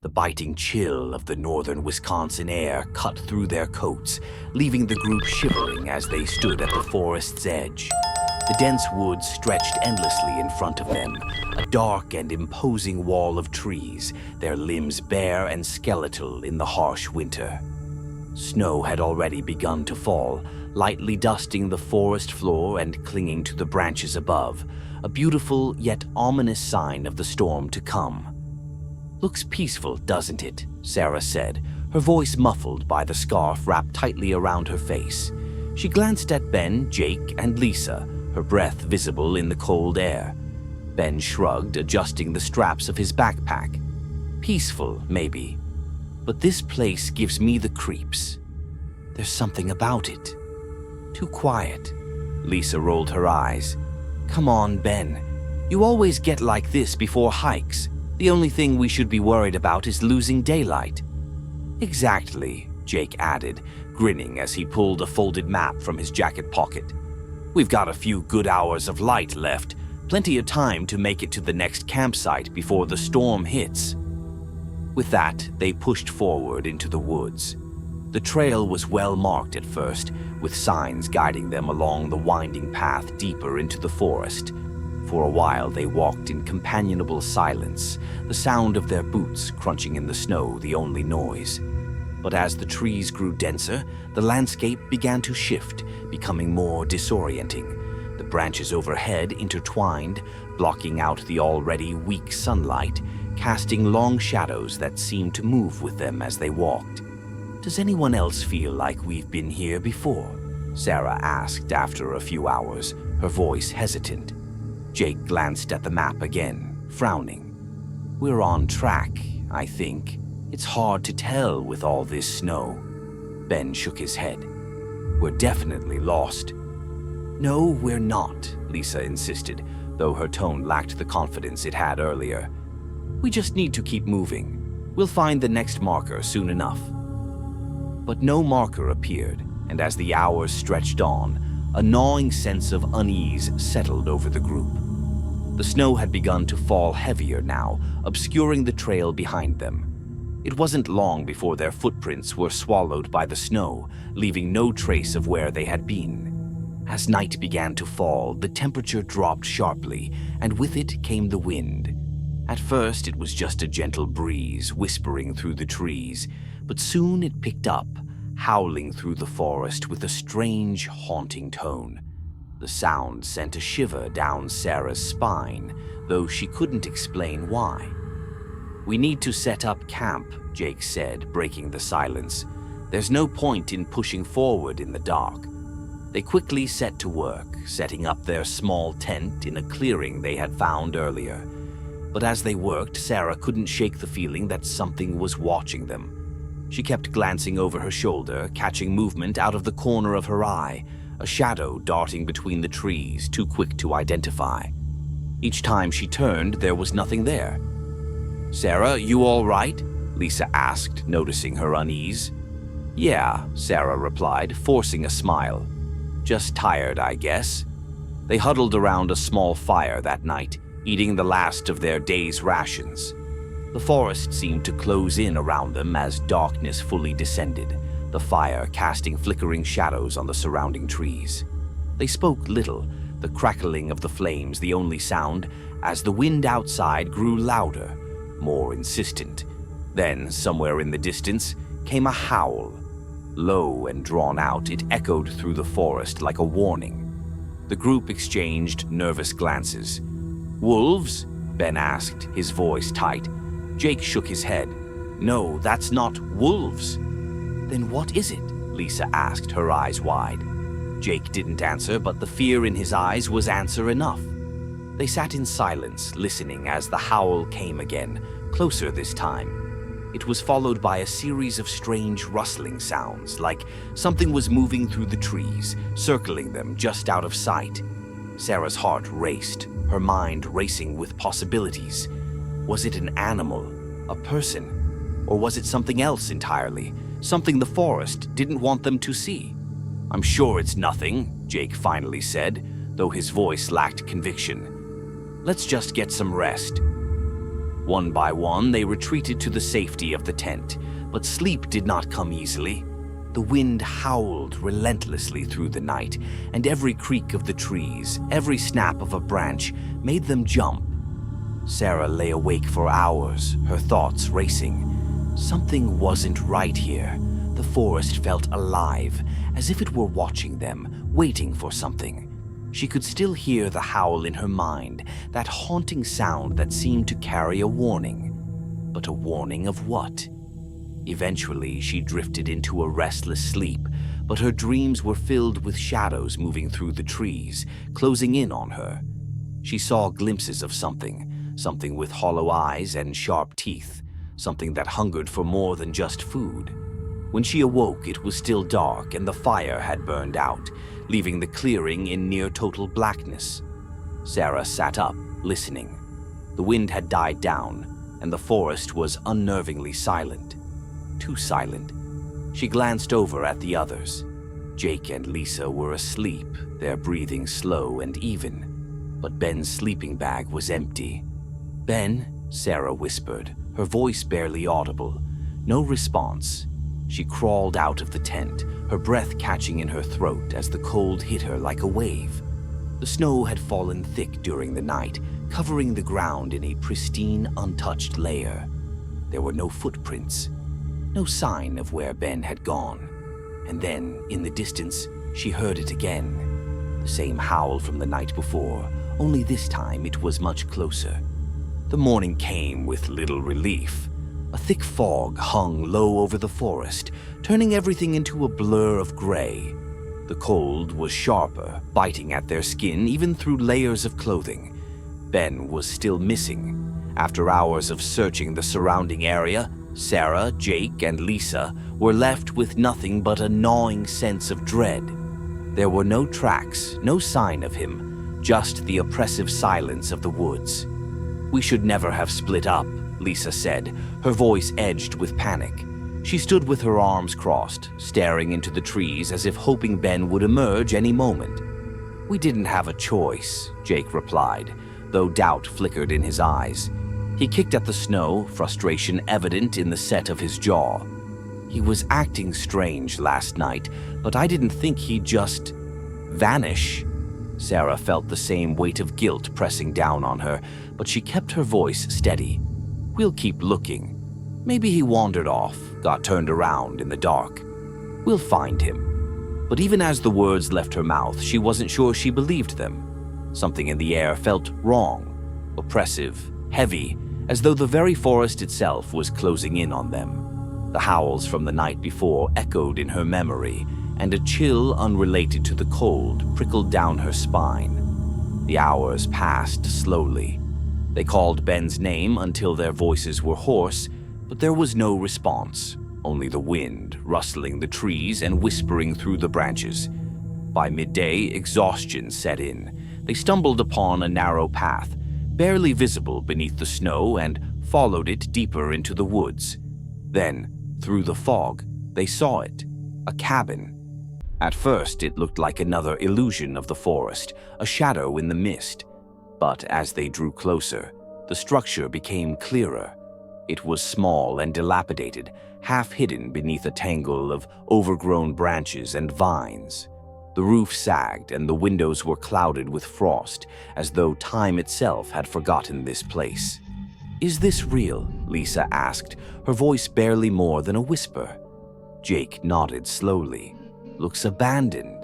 The biting chill of the northern Wisconsin air cut through their coats, leaving the group shivering as they stood at the forest's edge. The dense woods stretched endlessly in front of them, a dark and imposing wall of trees, their limbs bare and skeletal in the harsh winter. Snow had already begun to fall, lightly dusting the forest floor and clinging to the branches above, a beautiful yet ominous sign of the storm to come. "Looks peaceful, doesn't it?" Sarah said, her voice muffled by the scarf wrapped tightly around her face. She glanced at Ben, Jake, and Lisa, her breath visible in the cold air. Ben shrugged, adjusting the straps of his backpack. "Peaceful, maybe. But this place gives me the creeps. There's something about it. Too quiet." Lisa rolled her eyes. "Come on, Ben. You always get like this before hikes. The only thing we should be worried about is losing daylight." "Exactly," Jake added, grinning as he pulled a folded map from his jacket pocket. "We've got a few good hours of light left, plenty of time to make it to the next campsite before the storm hits." With that, they pushed forward into the woods. The trail was well marked at first, with signs guiding them along the winding path deeper into the forest. For a while they walked in companionable silence, the sound of their boots crunching in the snow the only noise. But as the trees grew denser, the landscape began to shift, becoming more disorienting. The branches overhead intertwined, blocking out the already weak sunlight, casting long shadows that seemed to move with them as they walked. "Does anyone else feel like we've been here before?" Sarah asked after a few hours, her voice hesitant. Jake glanced at the map again, frowning. "We're on track, I think. It's hard to tell with all this snow." Ben shook his head. "We're definitely lost." "No, we're not," Lisa insisted, though her tone lacked the confidence it had earlier. "We just need to keep moving. We'll find the next marker soon enough." But no marker appeared, and as the hours stretched on, a gnawing sense of unease settled over the group. The snow had begun to fall heavier now, obscuring the trail behind them. It wasn't long before their footprints were swallowed by the snow, leaving no trace of where they had been. As night began to fall, the temperature dropped sharply, and with it came the wind. At first, it was just a gentle breeze whispering through the trees, but soon it picked up, howling through the forest with a strange, haunting tone. The sound sent a shiver down Sarah's spine, though she couldn't explain why. "We need to set up camp," Jake said, breaking the silence. "There's no point in pushing forward in the dark." They quickly set to work, setting up their small tent in a clearing they had found earlier. But as they worked, Sarah couldn't shake the feeling that something was watching them. She kept glancing over her shoulder, catching movement out of the corner of her eye, a shadow darting between the trees, too quick to identify. Each time she turned, there was nothing there. "Sarah, you all right?" Lisa asked, noticing her unease. "Yeah," Sarah replied, forcing a smile. "Just tired, I guess." They huddled around a small fire that night, eating the last of their day's rations. The forest seemed to close in around them as darkness fully descended, the fire casting flickering shadows on the surrounding trees. They spoke little, the crackling of the flames the only sound, as the wind outside grew louder, more insistent. Then, somewhere in the distance, came a howl. Low and drawn out, it echoed through the forest like a warning. The group exchanged nervous glances. "Wolves?" Ben asked, his voice tight. Jake shook his head. "No, that's not wolves." "Then what is it?" Lisa asked, her eyes wide. Jake didn't answer, but the fear in his eyes was answer enough. They sat in silence, listening as the howl came again, closer this time. It was followed by a series of strange rustling sounds, like something was moving through the trees, circling them just out of sight. Sarah's heart raced, her mind racing with possibilities. Was it an animal, a person, or was it something else entirely, something the forest didn't want them to see? "I'm sure it's nothing," Jake finally said, though his voice lacked conviction. "Let's just get some rest." One by one, they retreated to the safety of the tent, but sleep did not come easily. The wind howled relentlessly through the night, and every creak of the trees, every snap of a branch, made them jump. Sarah lay awake for hours, her thoughts racing. Something wasn't right here. The forest felt alive, as if it were watching them, waiting for something. She could still hear the howl in her mind, that haunting sound that seemed to carry a warning. But a warning of what? Eventually, she drifted into a restless sleep, but her dreams were filled with shadows moving through the trees, closing in on her. She saw glimpses of something with hollow eyes and sharp teeth, something that hungered for more than just food. When she awoke, it was still dark and the fire had burned out, leaving the clearing in near-total blackness. Sarah sat up, listening. The wind had died down, and the forest was unnervingly silent. Too silent. She glanced over at the others. Jake and Lisa were asleep, their breathing slow and even. But Ben's sleeping bag was empty. "Ben," Sarah whispered, her voice barely audible. No response. She crawled out of the tent, her breath catching in her throat as the cold hit her like a wave. The snow had fallen thick during the night, covering the ground in a pristine, untouched layer. There were no footprints, no sign of where Ben had gone. And then, in the distance, she heard it again. The same howl from the night before, only this time it was much closer. The morning came with little relief. A thick fog hung low over the forest, turning everything into a blur of gray. The cold was sharper, biting at their skin even through layers of clothing. Ben was still missing. After hours of searching the surrounding area, Sarah, Jake, and Lisa were left with nothing but a gnawing sense of dread. There were no tracks, no sign of him, just the oppressive silence of the woods. "We should never have split up," Lisa said, her voice edged with panic. She stood with her arms crossed, staring into the trees as if hoping Ben would emerge any moment. "We didn't have a choice," Jake replied, though doubt flickered in his eyes. He kicked at the snow, frustration evident in the set of his jaw. "He was acting strange last night, but I didn't think he'd just vanish." Sarah felt the same weight of guilt pressing down on her, but she kept her voice steady. "We'll keep looking. Maybe he wandered off, got turned around in the dark. We'll find him." But even as the words left her mouth, she wasn't sure she believed them. Something in the air felt wrong, oppressive, heavy, as though the very forest itself was closing in on them. The howls from the night before echoed in her memory, and a chill unrelated to the cold prickled down her spine. The hours passed slowly. They called Ben's name until their voices were hoarse, but there was no response, only the wind rustling the trees and whispering through the branches. By midday, exhaustion set in. They stumbled upon a narrow path, barely visible beneath the snow, and followed it deeper into the woods. Then, through the fog, they saw it, a cabin. At first, it looked like another illusion of the forest, a shadow in the mist. But as they drew closer, the structure became clearer. It was small and dilapidated, half hidden beneath a tangle of overgrown branches and vines. The roof sagged and the windows were clouded with frost, as though time itself had forgotten this place. "Is this real?" Lisa asked, her voice barely more than a whisper. Jake nodded slowly. "Looks abandoned."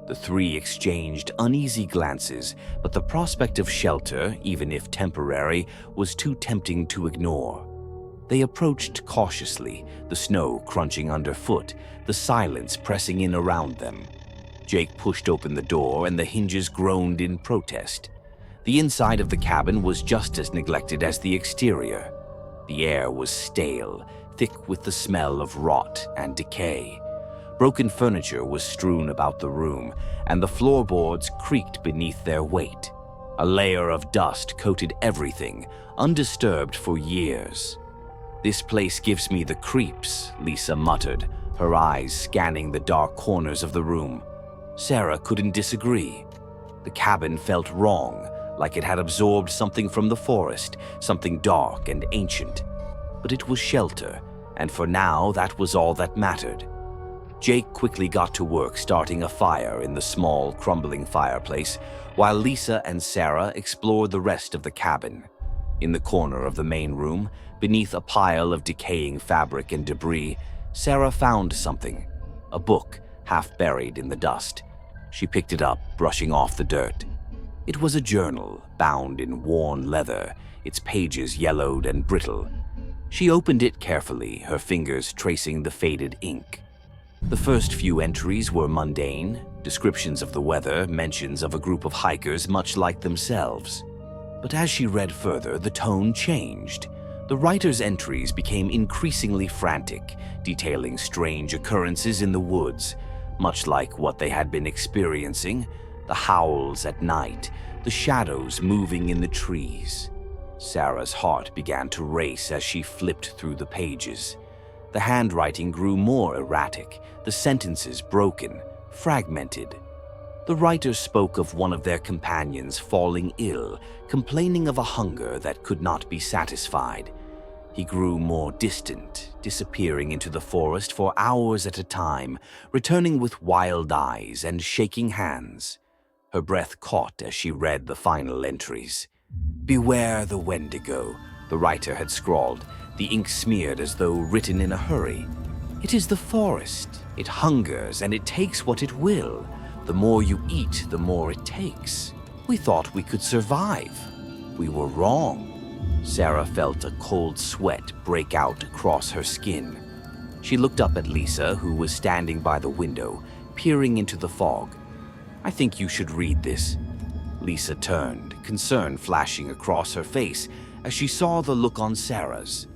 The three exchanged uneasy glances, but the prospect of shelter, even if temporary, was too tempting to ignore. They approached cautiously, the snow crunching underfoot, the silence pressing in around them. Jake pushed open the door and the hinges groaned in protest. The inside of the cabin was just as neglected as the exterior. The air was stale, thick with the smell of rot and decay. Broken furniture was strewn about the room, and the floorboards creaked beneath their weight. A layer of dust coated everything, undisturbed for years. "This place gives me the creeps," Lisa muttered, her eyes scanning the dark corners of the room. Sarah couldn't disagree. The cabin felt wrong, like it had absorbed something from the forest, something dark and ancient. But it was shelter, and for now that was all that mattered. Jake quickly got to work starting a fire in the small, crumbling fireplace, while Lisa and Sarah explored the rest of the cabin. In the corner of the main room, beneath a pile of decaying fabric and debris, Sarah found something, a book half buried in the dust. She picked it up, brushing off the dirt. It was a journal, bound in worn leather, its pages yellowed and brittle. She opened it carefully, her fingers tracing the faded ink. The first few entries were mundane, descriptions of the weather, mentions of a group of hikers much like themselves. But as she read further, the tone changed. The writer's entries became increasingly frantic, detailing strange occurrences in the woods, much like what they had been experiencing, the howls at night, the shadows moving in the trees. Sarah's heart began to race as she flipped through the pages. The handwriting grew more erratic, the sentences broken, fragmented. The writer spoke of one of their companions falling ill, complaining of a hunger that could not be satisfied. He grew more distant, disappearing into the forest for hours at a time, returning with wild eyes and shaking hands. Her breath caught as she read the final entries. "Beware the Wendigo," the writer had scrawled, the ink smeared as though written in a hurry. "It is the forest. It hungers and it takes what it will. The more you eat, the more it takes. We thought we could survive. We were wrong." Sarah felt a cold sweat break out across her skin. She looked up at Lisa, who was standing by the window, peering into the fog. "I think you should read this." Lisa turned, concern flashing across her face as she saw the look on Sarah's.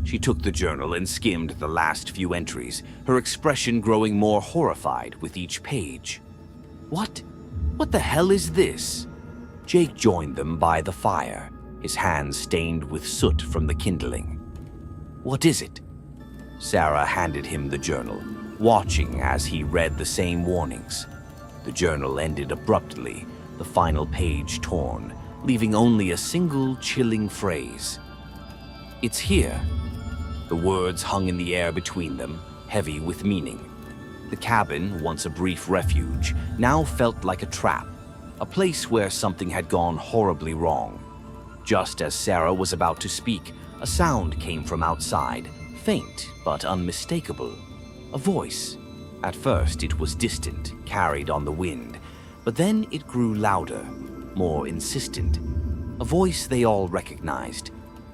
She took the journal and skimmed the last few entries, her expression growing more horrified with each page. What the hell is this?" Jake joined them by the fire, his hands stained with soot from the kindling. "What is it?" Sarah handed him the journal, watching as he read the same warnings. The journal ended abruptly, the final page torn, leaving only a single chilling phrase. "It's here." The words hung in the air between them, heavy with meaning. The cabin, once a brief refuge, now felt like a trap, a place where something had gone horribly wrong. Just as Sarah was about to speak, a sound came from outside, faint but unmistakable. A voice. At first it was distant, carried on the wind, but then it grew louder, more insistent. A voice they all recognized.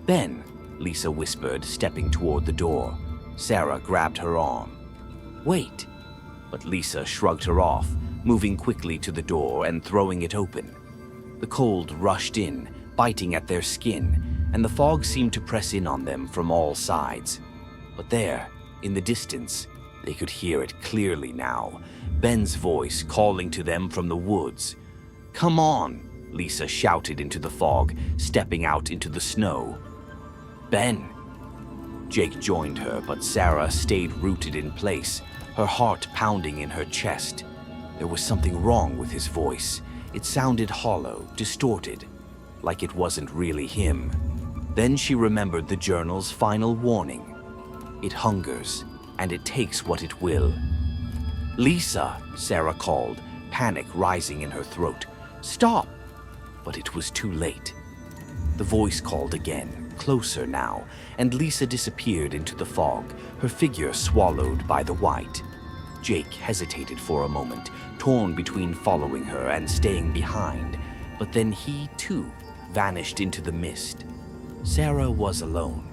"Ben," Lisa whispered, stepping toward the door. Sarah grabbed her arm. "Wait." But Lisa shrugged her off, moving quickly to the door and throwing it open. The cold rushed in, biting at their skin, and the fog seemed to press in on them from all sides. But there, in the distance, they could hear it clearly now, Ben's voice calling to them from the woods. "Come on," Lisa shouted into the fog, stepping out into the snow. "Ben." Jake joined her, but Sarah stayed rooted in place, her heart pounding in her chest. There was something wrong with his voice. It sounded hollow, distorted, like it wasn't really him. Then she remembered the journal's final warning. It hungers, and it takes what it will. "Lisa," Sarah called, panic rising in her throat. "Stop!" But it was too late. The voice called again, closer now, and Lisa disappeared into the fog, her figure swallowed by the white. Jake hesitated for a moment, torn between following her and staying behind, but then he, too, vanished into the mist. Sarah was alone.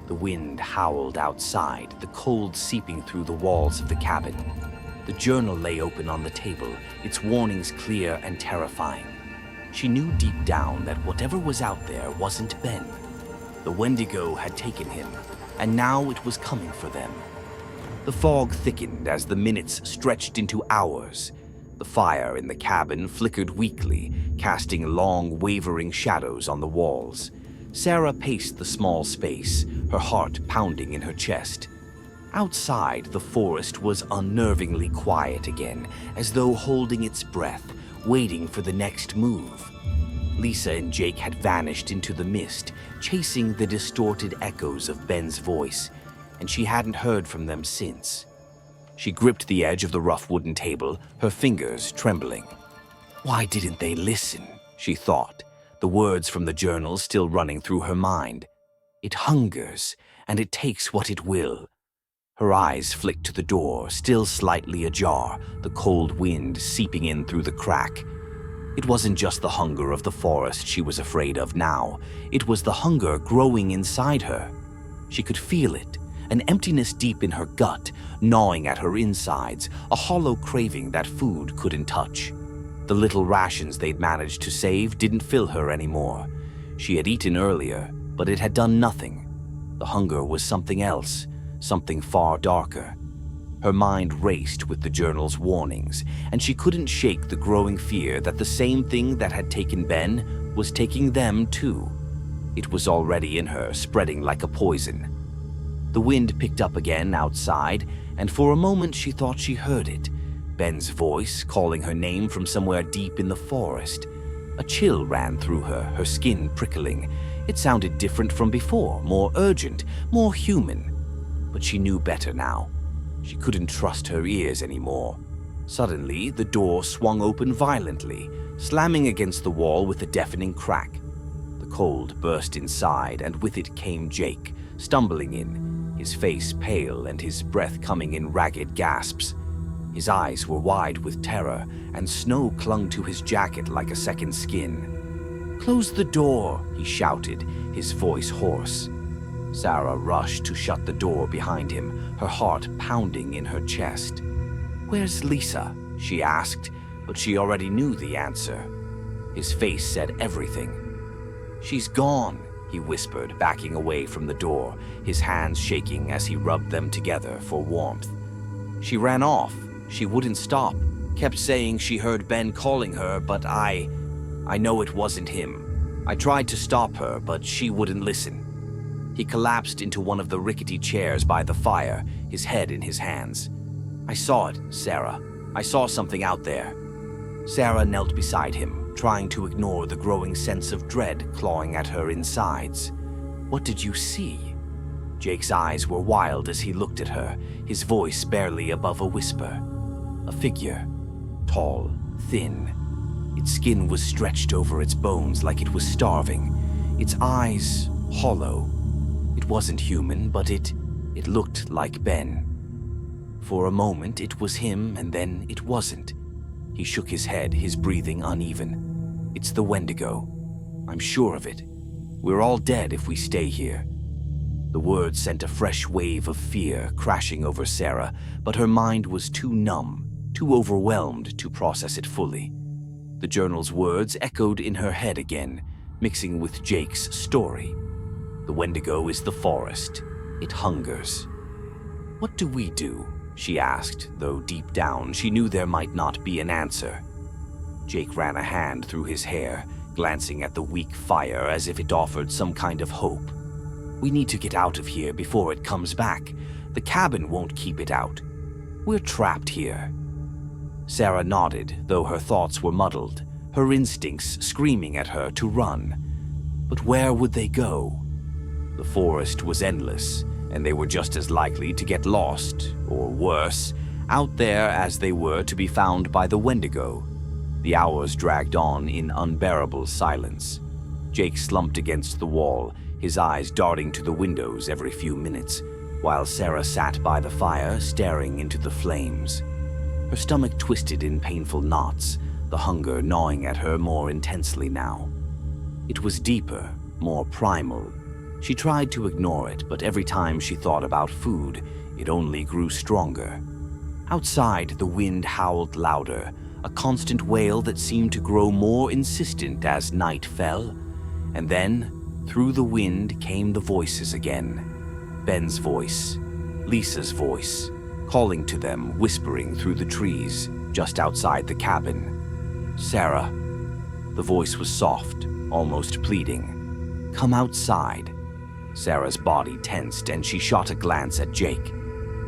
The wind howled outside, the cold seeping through the walls of the cabin. The journal lay open on the table, its warnings clear and terrifying. She knew deep down that whatever was out there wasn't Ben. The Wendigo had taken him, and now it was coming for them. The fog thickened as the minutes stretched into hours. The fire in the cabin flickered weakly, casting long, wavering shadows on the walls. Sarah paced the small space, her heart pounding in her chest. Outside, the forest was unnervingly quiet again, as though holding its breath, waiting for the next move. Lisa and Jake had vanished into the mist, chasing the distorted echoes of Ben's voice, and she hadn't heard from them since. She gripped the edge of the rough wooden table, her fingers trembling. Why didn't they listen? She thought, the words from the journal still running through her mind. It hungers, and it takes what it will. Her eyes flicked to the door, still slightly ajar, the cold wind seeping in through the crack. It wasn't just the hunger of the forest she was afraid of now. It was the hunger growing inside her. She could feel it, an emptiness deep in her gut, gnawing at her insides, a hollow craving that food couldn't touch. The little rations they'd managed to save didn't fill her anymore. She had eaten earlier, but it had done nothing. The hunger was something else, something far darker. Her mind raced with the journal's warnings, and she couldn't shake the growing fear that the same thing that had taken Ben was taking them too. It was already in her, spreading like a poison. The wind picked up again outside, and for a moment she thought she heard it. Ben's voice calling her name from somewhere deep in the forest. A chill ran through her, her skin prickling. It sounded different from before, more urgent, more human. But she knew better now. She couldn't trust her ears anymore. Suddenly, the door swung open violently, slamming against the wall with a deafening crack. The cold burst inside, and with it came Jake, stumbling in, his face pale and his breath coming in ragged gasps. His eyes were wide with terror, and snow clung to his jacket like a second skin. "Close the door," he shouted, his voice hoarse. Sarah rushed to shut the door behind him, her heart pounding in her chest. "Where's Lisa?" she asked, but she already knew the answer. His face said everything. "She's gone," he whispered, backing away from the door, his hands shaking as he rubbed them together for warmth. "She ran off. She wouldn't stop. Kept saying she heard Ben calling her, but I know it wasn't him. I tried to stop her, but she wouldn't listen." He collapsed into one of the rickety chairs by the fire, his head in his hands. "I saw it, Sarah. I saw something out there." Sarah knelt beside him, trying to ignore the growing sense of dread clawing at her insides. "What did you see?" Jake's eyes were wild as he looked at her, his voice barely above a whisper. A figure, tall, thin. Its skin was stretched over its bones like it was starving, its eyes hollow. It wasn't human, but it looked like Ben. For a moment it was him, and then it wasn't. He shook his head, his breathing uneven. "It's the Wendigo. I'm sure of it. We're all dead if we stay here." The words sent a fresh wave of fear crashing over Sarah, but her mind was too numb, too overwhelmed to process it fully. The journal's words echoed in her head again, mixing with Jake's story. The Wendigo is the forest. It hungers. "What do we do?" she asked, though deep down she knew there might not be an answer. Jake ran a hand through his hair, glancing at the weak fire as if it offered some kind of hope. "We need to get out of here before it comes back. The cabin won't keep it out. We're trapped here." Sarah nodded, though her thoughts were muddled, her instincts screaming at her to run. But where would they go? The forest was endless, and they were just as likely to get lost, or worse, out there as they were to be found by the Wendigo. The hours dragged on in unbearable silence. Jake slumped against the wall, his eyes darting to the windows every few minutes, while Sarah sat by the fire, staring into the flames. Her stomach twisted in painful knots, the hunger gnawing at her more intensely now. It was deeper, more primal. She tried to ignore it, but every time she thought about food, it only grew stronger. Outside, the wind howled louder, a constant wail that seemed to grow more insistent as night fell. And then, through the wind, came the voices again. Ben's voice, Lisa's voice, calling to them, whispering through the trees, just outside the cabin. "Sarah." The voice was soft, almost pleading. "Come outside." Sarah's body tensed, and she shot a glance at Jake.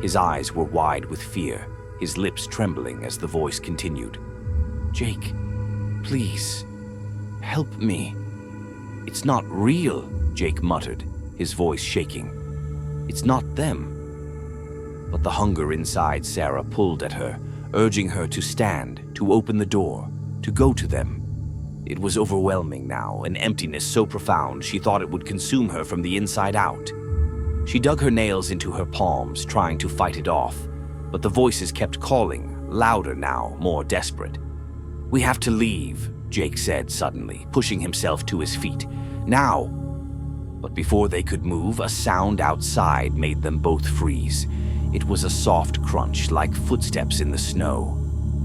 His eyes were wide with fear, his lips trembling as the voice continued. "Jake, please." help me." "It's not real," Jake muttered, his voice shaking. "It's not them." But the hunger inside Sarah pulled at her, urging her to stand, to open the door, to go to them. It was overwhelming now, an emptiness so profound she thought it would consume her from the inside out. She dug her nails into her palms, trying to fight it off, but the voices kept calling, louder now, more desperate. "We have to leave," Jake said suddenly, pushing himself to his feet. "Now!" But before they could move, a sound outside made them both freeze. It was a soft crunch, like footsteps in the snow.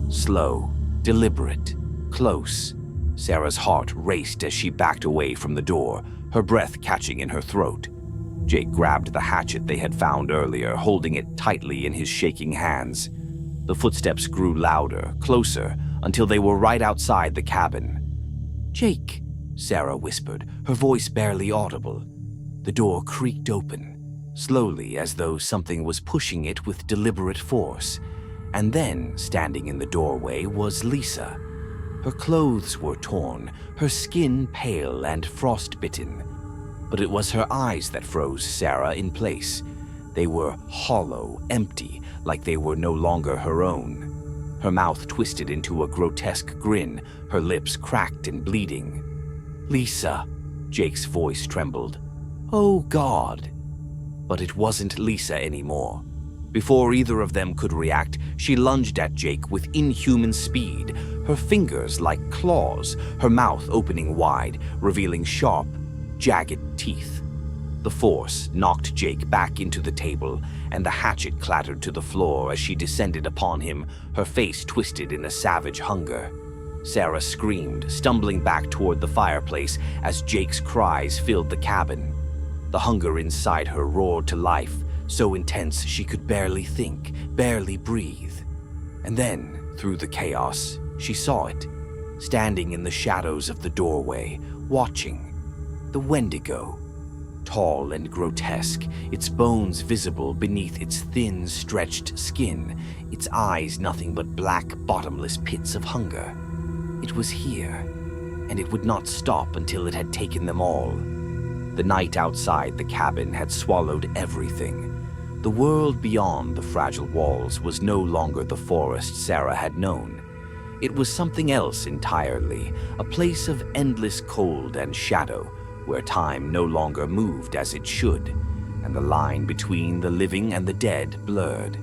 Slow, deliberate, close. Sarah's heart raced as she backed away from the door, her breath catching in her throat. Jake grabbed the hatchet they had found earlier, holding it tightly in his shaking hands. The footsteps grew louder, closer, until they were right outside the cabin. "Jake," Sarah whispered, her voice barely audible. The door creaked open, slowly as though something was pushing it with deliberate force. And then, standing in the doorway, was Lisa. Her clothes were torn, her skin pale and frostbitten. But it was her eyes that froze Sarah in place. They were hollow, empty, like they were no longer her own. Her mouth twisted into a grotesque grin, her lips cracked and bleeding. "Lisa," Jake's voice trembled. "Oh, God." But it wasn't Lisa anymore. Before either of them could react, she lunged at Jake with inhuman speed, her fingers like claws, her mouth opening wide, revealing sharp, jagged teeth. The force knocked Jake back into the table, and the hatchet clattered to the floor as she descended upon him, her face twisted in a savage hunger. Sarah screamed, stumbling back toward the fireplace as Jake's cries filled the cabin. The hunger inside her roared to life, so intense she could barely think, barely breathe. And then, through the chaos, she saw it, standing in the shadows of the doorway, watching. The Wendigo. Tall and grotesque, its bones visible beneath its thin, stretched skin, its eyes nothing but black, bottomless pits of hunger. It was here, and it would not stop until it had taken them all. The night outside the cabin had swallowed everything. The world beyond the fragile walls was no longer the forest Sarah had known. It was something else entirely, a place of endless cold and shadow, where time no longer moved as it should, and the line between the living and the dead blurred.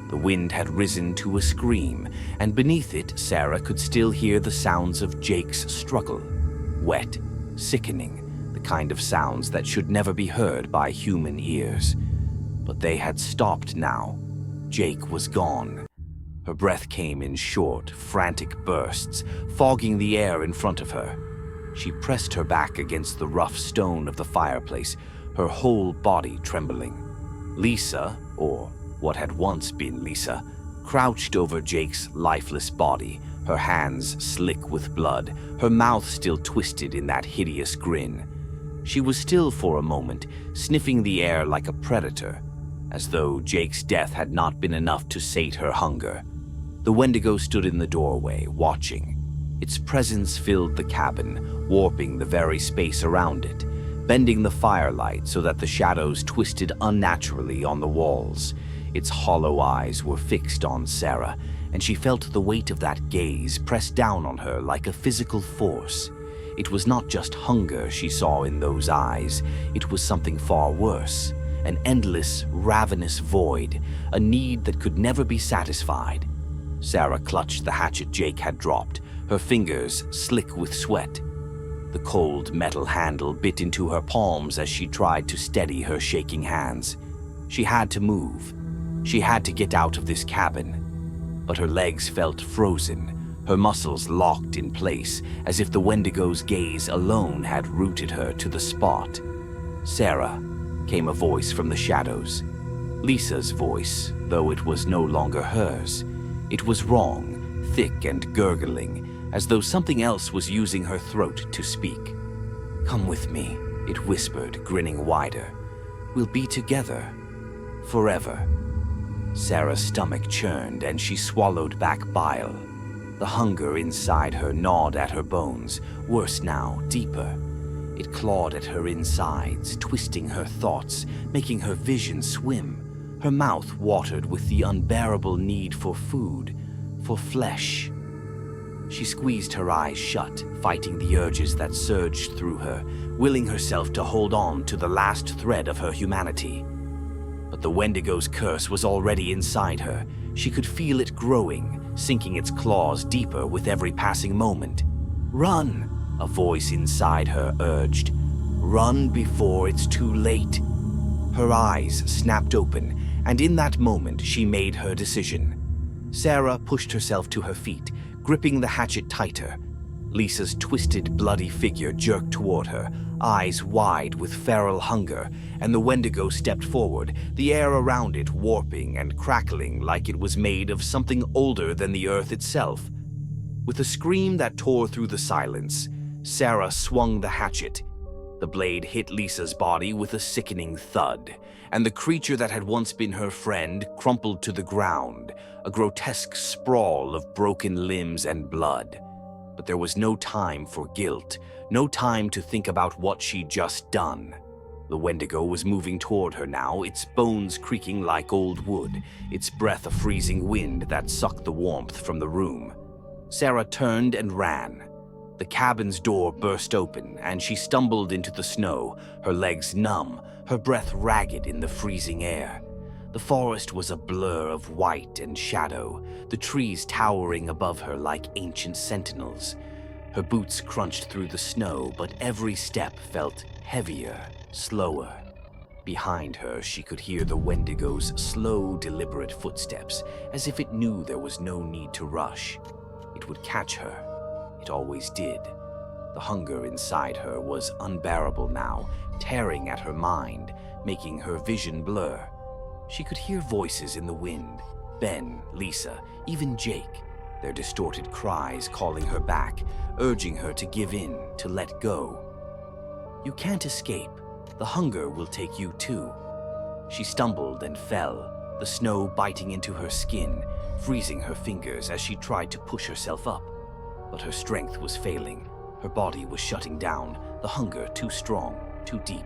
The wind had risen to a scream, and beneath it Sarah could still hear the sounds of Jake's struggle. Wet, sickening, the kind of sounds that should never be heard by human ears. But they had stopped now. Jake was gone. Her breath came in short, frantic bursts, fogging the air in front of her. She pressed her back against the rough stone of the fireplace, her whole body trembling. Lisa, or what had once been Lisa, crouched over Jake's lifeless body, her hands slick with blood, her mouth still twisted in that hideous grin. She was still for a moment, sniffing the air like a predator, as though Jake's death had not been enough to sate her hunger. The Wendigo stood in the doorway, watching. Its presence filled the cabin, warping the very space around it, bending the firelight so that the shadows twisted unnaturally on the walls. Its hollow eyes were fixed on Sarah, and she felt the weight of that gaze press down on her like a physical force. It was not just hunger she saw in those eyes, it was something far worse, an endless, ravenous void, a need that could never be satisfied. Sarah clutched the hatchet Jake had dropped, her fingers slick with sweat. The cold metal handle bit into her palms as she tried to steady her shaking hands. She had to move. She had to get out of this cabin. But her legs felt frozen, her muscles locked in place, as if the Wendigo's gaze alone had rooted her to the spot. "Sarah," came a voice from the shadows. Lisa's voice, though it was no longer hers. It was wrong, thick and gurgling, as though something else was using her throat to speak. "Come with me," it whispered, grinning wider. "We'll be together. Forever." Sarah's stomach churned and she swallowed back bile. The hunger inside her gnawed at her bones, worse now, deeper. It clawed at her insides, twisting her thoughts, making her vision swim. Her mouth watered with the unbearable need for food, for flesh. She squeezed her eyes shut, fighting the urges that surged through her, willing herself to hold on to the last thread of her humanity. But the Wendigo's curse was already inside her. She could feel it growing, sinking its claws deeper with every passing moment. "Run!" a voice inside her urged. "Run before it's too late." Her eyes snapped open, and in that moment she made her decision. Sarah pushed herself to her feet, gripping the hatchet tighter. Lisa's twisted, bloody figure jerked toward her, eyes wide with feral hunger, and the Wendigo stepped forward, the air around it warping and crackling like it was made of something older than the earth itself. With a scream that tore through the silence, Sarah swung the hatchet. The blade hit Lisa's body with a sickening thud, and the creature that had once been her friend crumpled to the ground, a grotesque sprawl of broken limbs and blood. But there was no time for guilt, no time to think about what she'd just done. The Wendigo was moving toward her now, its bones creaking like old wood, its breath a freezing wind that sucked the warmth from the room. Sarah turned and ran. The cabin's door burst open, and she stumbled into the snow, her legs numb, her breath ragged in the freezing air. The forest was a blur of white and shadow, the trees towering above her like ancient sentinels. Her boots crunched through the snow, but every step felt heavier, slower. Behind her, she could hear the Wendigo's slow, deliberate footsteps, as if it knew there was no need to rush. It would catch her. It always did. The hunger inside her was unbearable now, tearing at her mind, making her vision blur. She could hear voices in the wind, Ben, Lisa, even Jake, their distorted cries calling her back, urging her to give in, to let go. "You can't escape. The hunger will take you too." She stumbled and fell, the snow biting into her skin, freezing her fingers as she tried to push herself up. But her strength was failing. Her body was shutting down, the hunger too strong, too deep.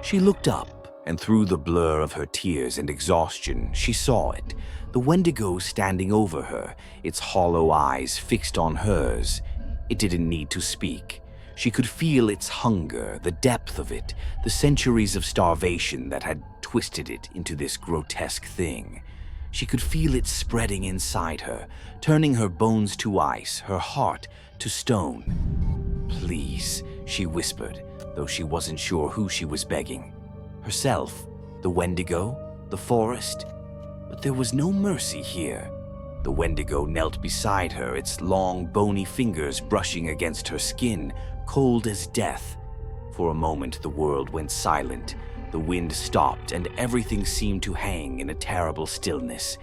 She looked up, and through the blur of her tears and exhaustion, she saw it, the Wendigo standing over her, its hollow eyes fixed on hers. It didn't need to speak. She could feel its hunger, the depth of it, the centuries of starvation that had twisted it into this grotesque thing. She could feel it spreading inside her, turning her bones to ice, her heart to stone. "Please," she whispered, though she wasn't sure who she was begging. Herself, the Wendigo, the forest. But there was no mercy here. The Wendigo knelt beside her, its long, bony fingers brushing against her skin, cold as death. For a moment the world went silent. The wind stopped and everything seemed to hang in a terrible stillness.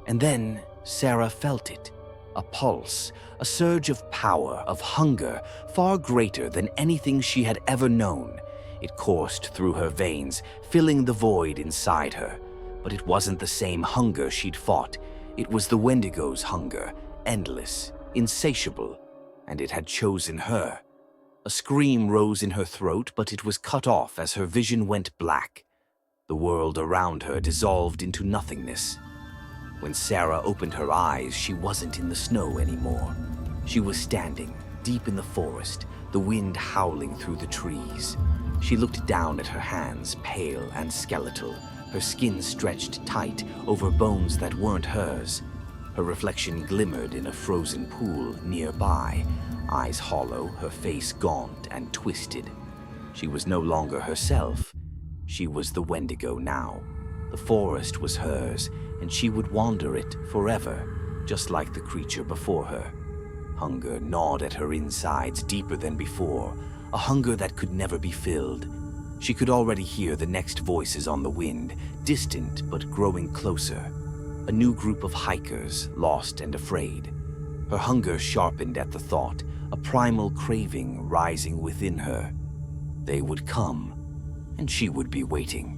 And then Sarah felt it. A pulse, a surge of power, of hunger, far greater than anything she had ever known. It coursed through her veins, filling the void inside her. But it wasn't the same hunger she'd fought. It was the Wendigo's hunger, endless, insatiable, and it had chosen her. A scream rose in her throat, but it was cut off as her vision went black. The world around her dissolved into nothingness. When Sarah opened her eyes, she wasn't in the snow anymore. She was standing, deep in the forest, the wind howling through the trees. She looked down at her hands, pale and skeletal, her skin stretched tight over bones that weren't hers. Her reflection glimmered in a frozen pool nearby, eyes hollow, her face gaunt and twisted. She was no longer herself. She was the Wendigo now. The forest was hers, and she would wander it forever, just like the creature before her. Hunger gnawed at her insides deeper than before, a hunger that could never be filled. She could already hear the next voices on the wind, distant but growing closer. A new group of hikers, lost and afraid. Her hunger sharpened at the thought, a primal craving rising within her. They would come, and she would be waiting.